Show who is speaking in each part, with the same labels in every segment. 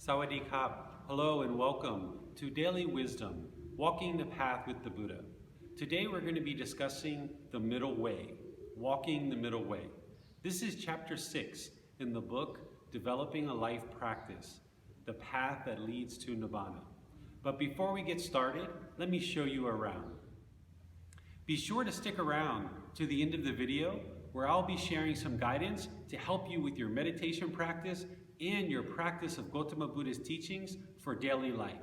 Speaker 1: Sawadee Kap. Hello and welcome to Daily Wisdom, Walking the Path with the Buddha. Today we're going to be discussing the middle way, walking the middle way. This is chapter 6 in the book, Developing a Life Practice, the path that leads to Nibbana. But before we get started, let me show you around. Be sure to stick around to the end of the video where I'll be sharing some guidance to help you with your meditation practice and your practice of Gotama Buddha's teachings for daily life.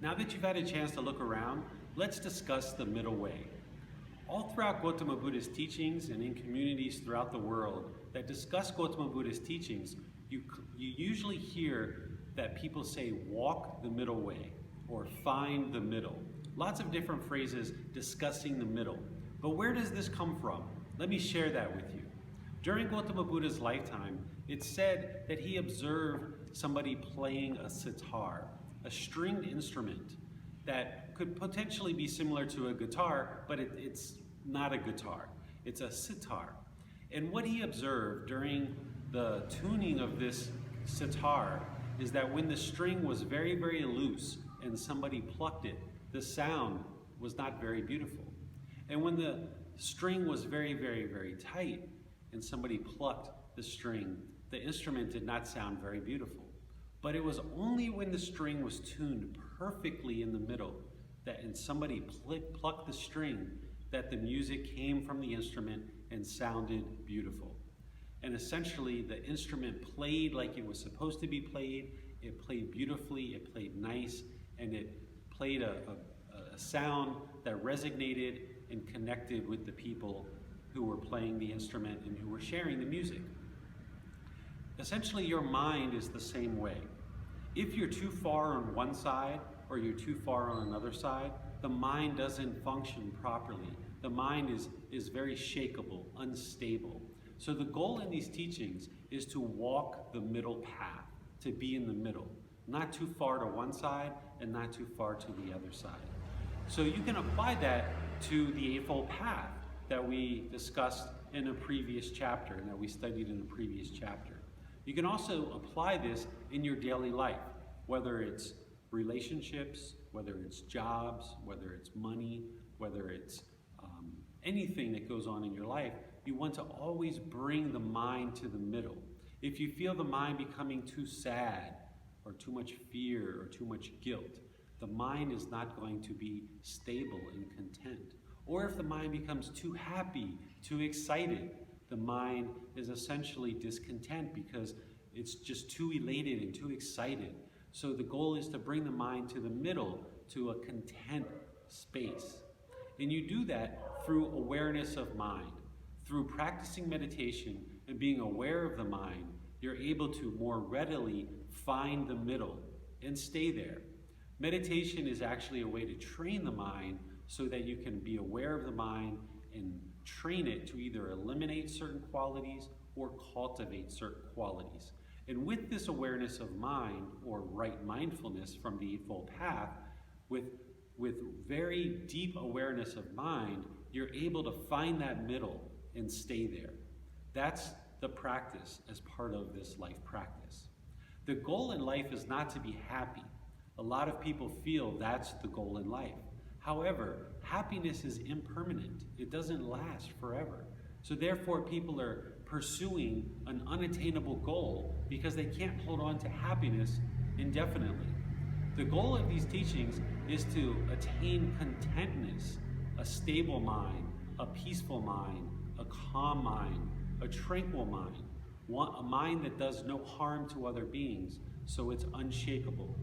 Speaker 1: Now that you've had a chance to look around, let's discuss the middle way. All throughout Gotama Buddha's teachings and in communities throughout the world that discuss Gotama Buddha's teachings, you usually hear that people say walk the middle way or find the middle. Lots of different phrases discussing the middle. But where does this come from? Let me share that with you. During Gotama Buddha's lifetime, it's said that he observed somebody playing a sitar, a stringed instrument that could potentially be similar to a guitar, but it's not a guitar. It's a sitar. And what he observed during the tuning of this sitar is that when the string was very, very loose and somebody plucked it, the sound was not very beautiful. And when the string was very, very, very tight and somebody plucked the string, the instrument did not sound very beautiful. But it was only when the string was tuned perfectly in the middle and somebody plucked the string that the music came from the instrument and sounded beautiful. And essentially the instrument played like it was supposed to be played. It played beautifully, it played nice, and it played a sound that resonated and connected with the people who were playing the instrument and who were sharing the music. Essentially, your mind is the same way. If you're too far on one side or you're too far on another side, the mind doesn't function properly. The mind is very shakeable, unstable. So the goal in these teachings is to walk the middle path, to be in the middle, not too far to one side and not too far to the other side. So you can apply that to the Eightfold Path that we discussed in a previous chapter and that we studied in a previous chapter. You can also apply this in your daily life, whether it's relationships, whether it's jobs, whether it's money, whether it's anything that goes on in your life. You want to always bring the mind to the middle. If you feel the mind becoming too sad or too much fear or too much guilt, the mind is not going to be stable and content. Or if the mind becomes too happy, too excited, the mind is essentially discontent because it's just too elated and too excited. So the goal is to bring the mind to the middle, to a content space. And you do that through awareness of mind. Through practicing meditation and being aware of the mind, you're able to more readily find the middle and stay there. Meditation is actually a way to train the mind so that you can be aware of the mind and train it to either eliminate certain qualities or cultivate certain qualities. And with this awareness of mind, or right mindfulness from the Eightfold Path, With very deep awareness of mind, you're able to find that middle and stay there. That's the practice as part of this life practice. The goal in life is not to be happy. A lot of people feel that's the goal in life. However, happiness is impermanent. It doesn't last forever. So therefore, people are pursuing an unattainable goal because they can't hold on to happiness indefinitely. The goal of these teachings is to attain contentness, a stable mind, a peaceful mind, a calm mind, a tranquil mind, a mind that does no harm to other beings, so it's unshakable.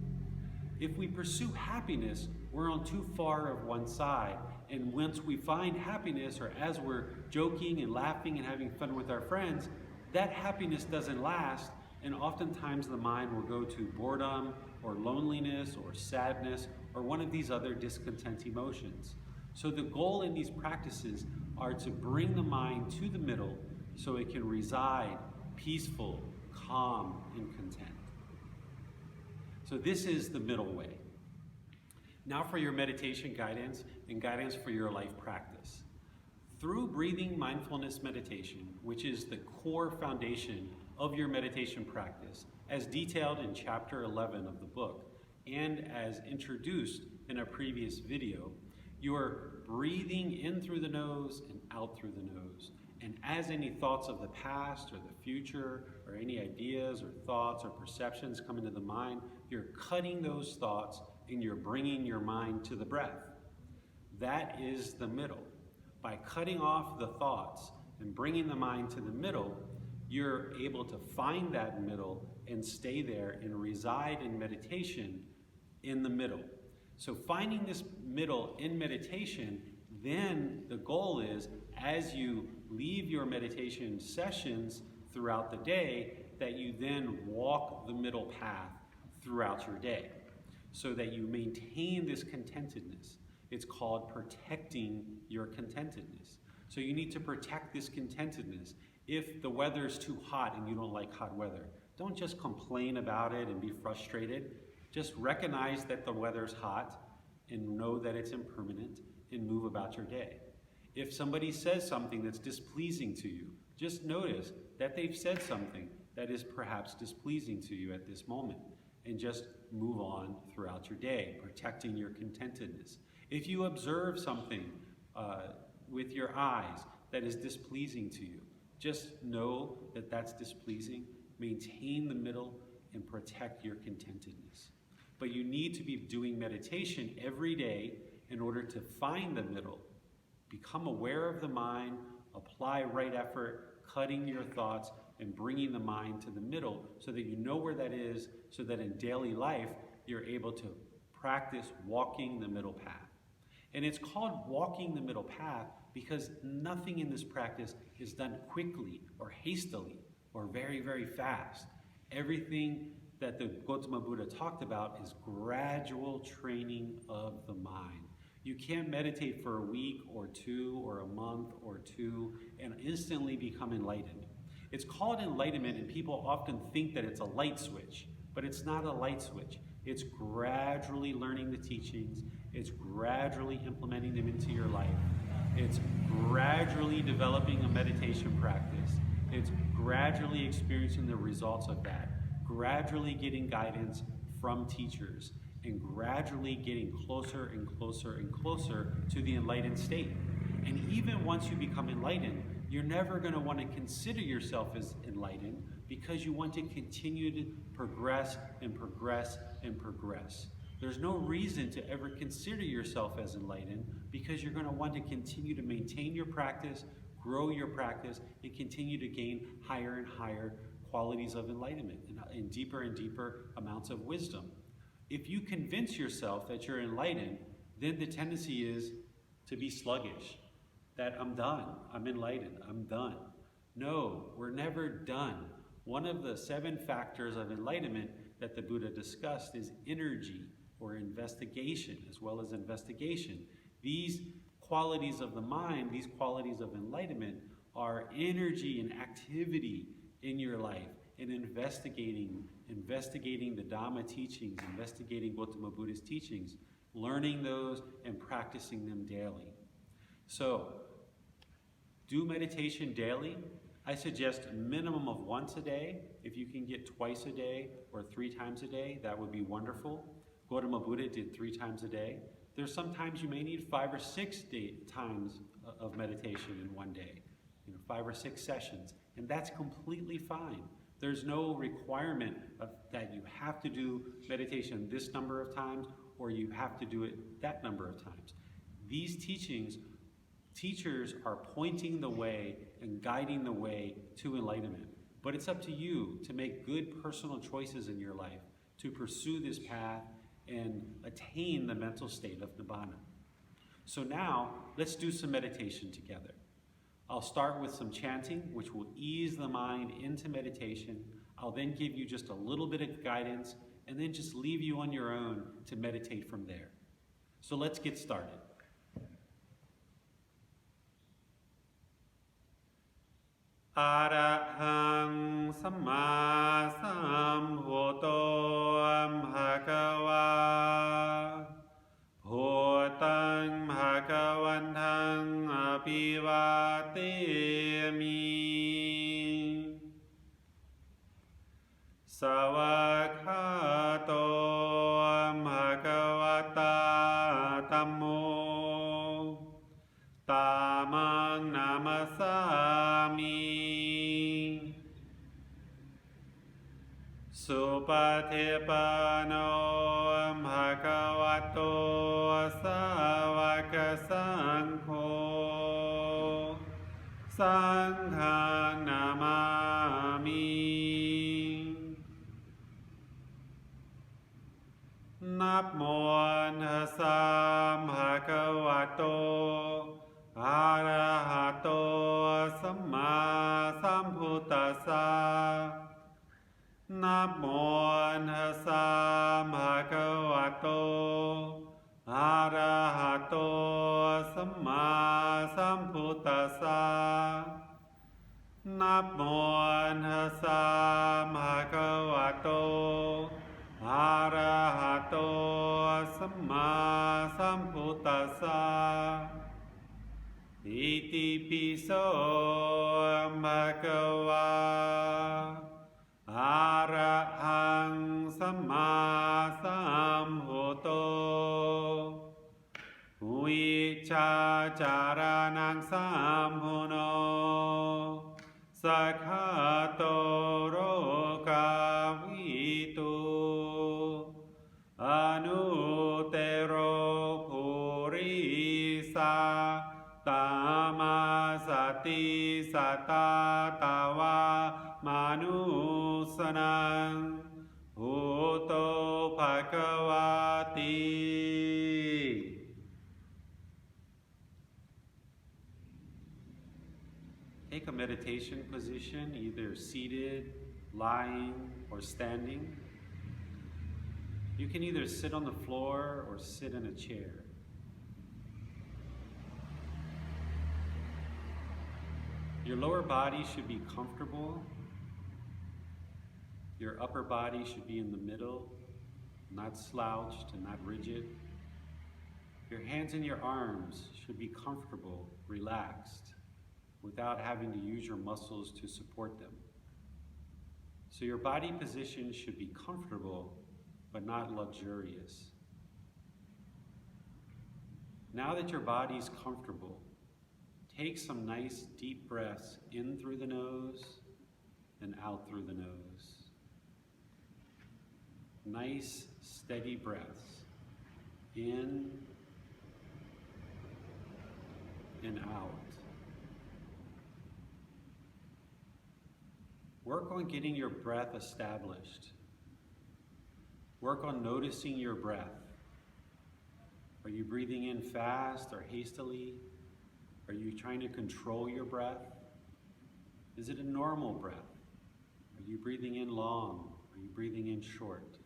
Speaker 1: If we pursue happiness, we're on too far of one side, and once we find happiness, or as we're joking and laughing and having fun with our friends, that happiness doesn't last, and oftentimes the mind will go to boredom, or loneliness, or sadness, or one of these other discontent emotions. So the goal in these practices are to bring the mind to the middle so it can reside peaceful, calm, and content. So this is the middle way. Now for your meditation guidance and guidance for your life practice. Through breathing mindfulness meditation, which is the core foundation of your meditation practice, as detailed in chapter 11 of the book, and as introduced in a previous video, you are breathing in through the nose and out through the nose. And as any thoughts of the past or the future, or any ideas or thoughts or perceptions come into the mind, you're cutting those thoughts and you're bringing your mind to the breath. That is the middle. By cutting off the thoughts and bringing the mind to the middle, you're able to find that middle and stay there and reside in meditation in the middle. So finding this middle in meditation, then the goal is, as you leave your meditation sessions throughout the day, that you then walk the middle path throughout your day so that you maintain this contentedness. It's called protecting your contentedness. So you need to protect this contentedness. If the weather's too hot and you don't like hot weather, don't just complain about it and be frustrated. Just recognize that the weather's hot and know that it's impermanent and move about your day. If somebody says something that's displeasing to you, just notice that they've said something that is perhaps displeasing to you at this moment, and just move on throughout your day, protecting your contentedness. If you observe something with your eyes that is displeasing to you, just know that that's displeasing, maintain the middle, and protect your contentedness. But you need to be doing meditation every day in order to find the middle. Become aware of the mind, apply right effort, cutting your thoughts, and bringing the mind to the middle so that you know where that is, so that in daily life you're able to practice walking the middle path. And it's called walking the middle path because nothing in this practice is done quickly or hastily or very, very fast. Everything that the Gotama Buddha talked about is gradual training of the mind. You can't meditate for a week or two or a month or two and instantly become enlightened. It's called enlightenment, and people often think that it's a light switch, but it's not a light switch. It's gradually learning the teachings. It's gradually implementing them into your life. It's gradually developing a meditation practice. It's gradually experiencing the results of that, gradually getting guidance from teachers, and gradually getting closer and closer and closer to the enlightened state. And even once you become enlightened, you're never going to want to consider yourself as enlightened because you want to continue to progress and progress and progress. There's no reason to ever consider yourself as enlightened because you're going to want to continue to maintain your practice, grow your practice, and continue to gain higher and higher qualities of enlightenment and deeper amounts of wisdom. If you convince yourself that you're enlightened, then the tendency is to be sluggish, that I'm done, I'm enlightened, I'm done. No, we're never done. One of the 7 factors of enlightenment that the Buddha discussed is energy or investigation, as well as investigation. These qualities of the mind, these qualities of enlightenment are energy and activity in your life, and investigating the Dhamma teachings, investigating Gotama Buddha's teachings learning those and practicing them daily. So, do meditation daily. I suggest a minimum of once a day. If you can get twice a day or 3 times a day, that would be wonderful. Gotama Buddha did 3 times a day. There's sometimes you may need 5 or 6 times of meditation in one day, 5 or 6 sessions, and that's completely fine. There's no requirement that you have to do meditation this number of times or you have to do it that number of times. These teachings, teachers are pointing the way and guiding the way to enlightenment. But it's up to you to make good personal choices in your life to pursue this path and attain the mental state of Nibbana. So now, let's do some meditation together. I'll start with some chanting, which will ease the mind into meditation. I'll then give you just a little bit of guidance, and then just leave you on your own to meditate from there. So let's get started. Arahang Samma Sambuddho Bhagava Bhutang Bhagavantang Abhivatemi Savakhato Bhagavata Tammo Tamang Namasami Supatipano Bhagavato Savaka Sangho Sanghang Namami Namo Tassa Bhagavato Arahato Samma Sambuddhassa Namo Tassa Bhagavato Arahato Samma Sambuddhassa Namo Tassa Bhagavato Arahato Samma Sambuddhassa Iti piso bhagava arahang samma sambuddho vicha charanang sampuno sakhato rokavitu anutero purisa Tamasati satatawa manusanang bhuto bhagavati. Take a meditation position, either seated, lying, or standing. You can either sit on the floor or sit in a chair. Your lower body should be comfortable. Your upper body should be in the middle, not slouched and not rigid. Your hands and your arms should be comfortable, relaxed, without having to use your muscles to support them. So your body position should be comfortable, but not luxurious. Now that your body's comfortable, take some nice deep breaths in through the nose and out through the nose. Nice, steady breaths in and out. Work on getting your breath established. Work on noticing your breath. Are you breathing in fast or hastily? Are you trying to control your breath? Is it a normal breath? Are you breathing in long? Are you breathing in short?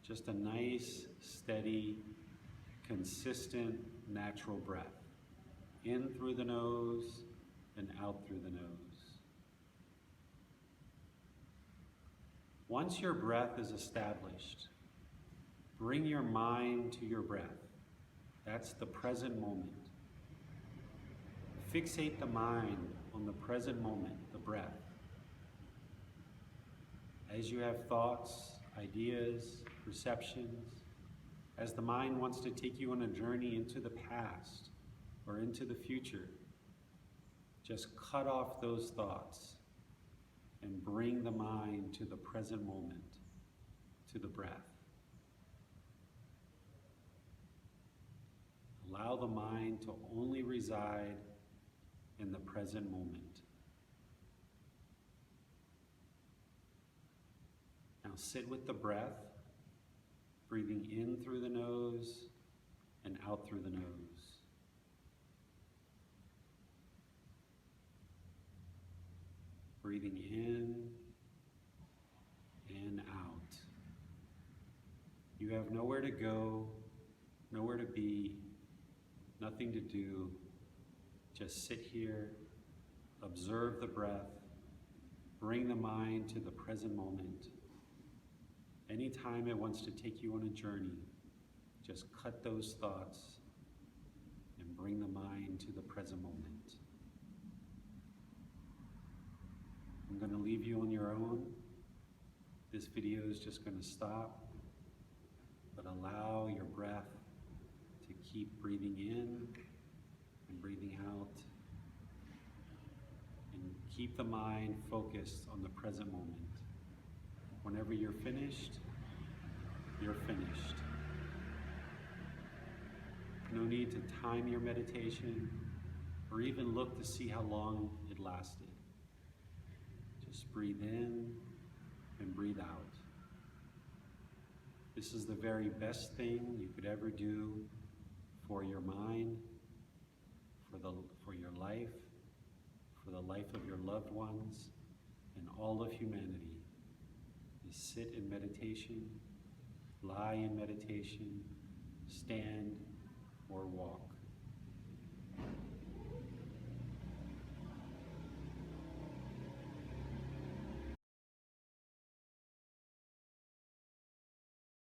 Speaker 1: Just a nice, steady, consistent, natural breath. In through the nose and out through the nose. Once your breath is established, Bring your mind to your breath. That's the present moment. Fixate the mind on the present moment, the breath. As you have thoughts, ideas, perceptions, as the mind wants to take you on a journey into the past or into the future, just cut off those thoughts and bring the mind to the present moment, to the breath. Allow the mind to only reside in the present moment. Now sit with the breath, breathing in through the nose and out through the nose. Breathing in and out. You have nowhere to go, nowhere to be, nothing to do. Just sit here, observe the breath, bring the mind to the present moment. Anytime it wants to take you on a journey, just cut those thoughts and bring the mind to the present moment. I'm going to leave you on your own. This video is just going to stop, but allow your breath to keep breathing in and breathing out, and keep the mind focused on the present moment. Whenever you're finished, you're finished. No need to time your meditation or even look to see how long it lasted. Just breathe in and breathe out. This is the very best thing you could ever do for your mind, for your life, for the life of your loved ones, and all of humanity. Is sit in meditation, lie in meditation, stand or walk.